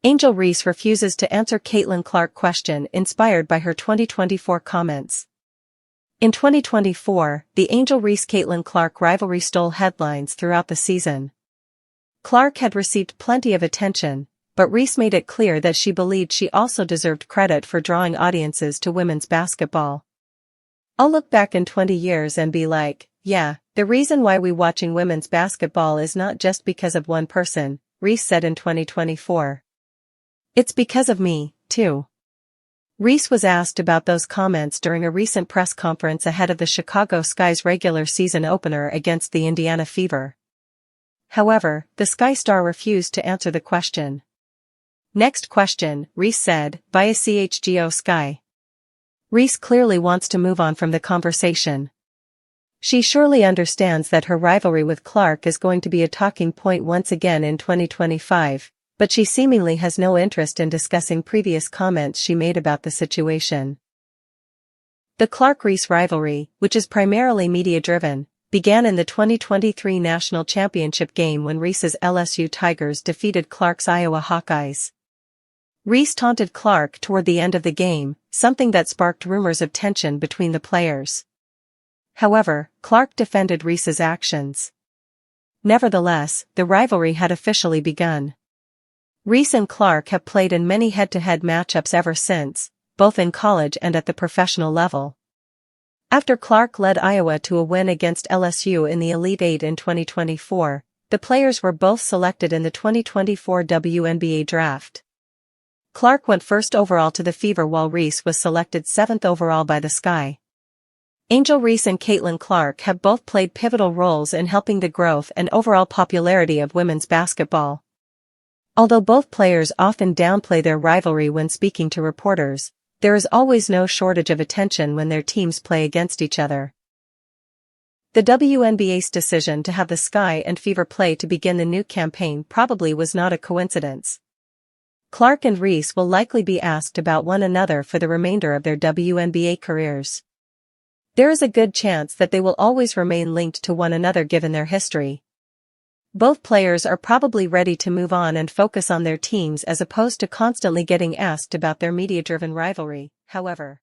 Angel Reese refuses to answer Caitlin Clark question inspired by her 2024 comments. In 2024, the Angel Reese-Caitlin Clark rivalry stole headlines throughout the season. Clark had received plenty of attention, but Reese made it clear that she believed she also deserved credit for drawing audiences to women's basketball. "I'll look back in 20 years and be like, yeah, the reason why we watching women's basketball is not just because of one person," Reese said in 2024. "It's because of me, too." Reese was asked about those comments during a recent press conference ahead of the Chicago Sky's regular season opener against the Indiana Fever. However, the Sky star refused to answer the question. "Next question," Reese said, via CHGO Sky. Reese clearly wants to move on from the conversation. She surely understands that her rivalry with Clark is going to be a talking point once again in 2025, but she seemingly has no interest in discussing previous comments she made about the situation. The Clark-Reese rivalry, which is primarily media-driven, began in the 2023 National Championship game when Reese's LSU Tigers defeated Clark's Iowa Hawkeyes. Reese taunted Clark toward the end of the game, something that sparked rumors of tension between the players. However, Clark defended Reese's actions. Nevertheless, the rivalry had officially begun. Reese and Clark have played in many head-to-head matchups ever since, both in college and at the professional level. After Clark led Iowa to a win against LSU in the Elite Eight in 2024, the players were both selected in the 2024 WNBA draft. Clark went first overall to the Fever while Reese was selected 7th overall by the Sky. Angel Reese and Caitlin Clark have both played pivotal roles in helping the growth and overall popularity of women's basketball. Although both players often downplay their rivalry when speaking to reporters, there is always no shortage of attention when their teams play against each other. The WNBA's decision to have the Sky and Fever play to begin the new campaign probably was not a coincidence. Clark and Reese will likely be asked about one another for the remainder of their WNBA careers. There is a good chance that they will always remain linked to one another given their history. Both players are probably ready to move on and focus on their teams as opposed to constantly getting asked about their media-driven rivalry, however.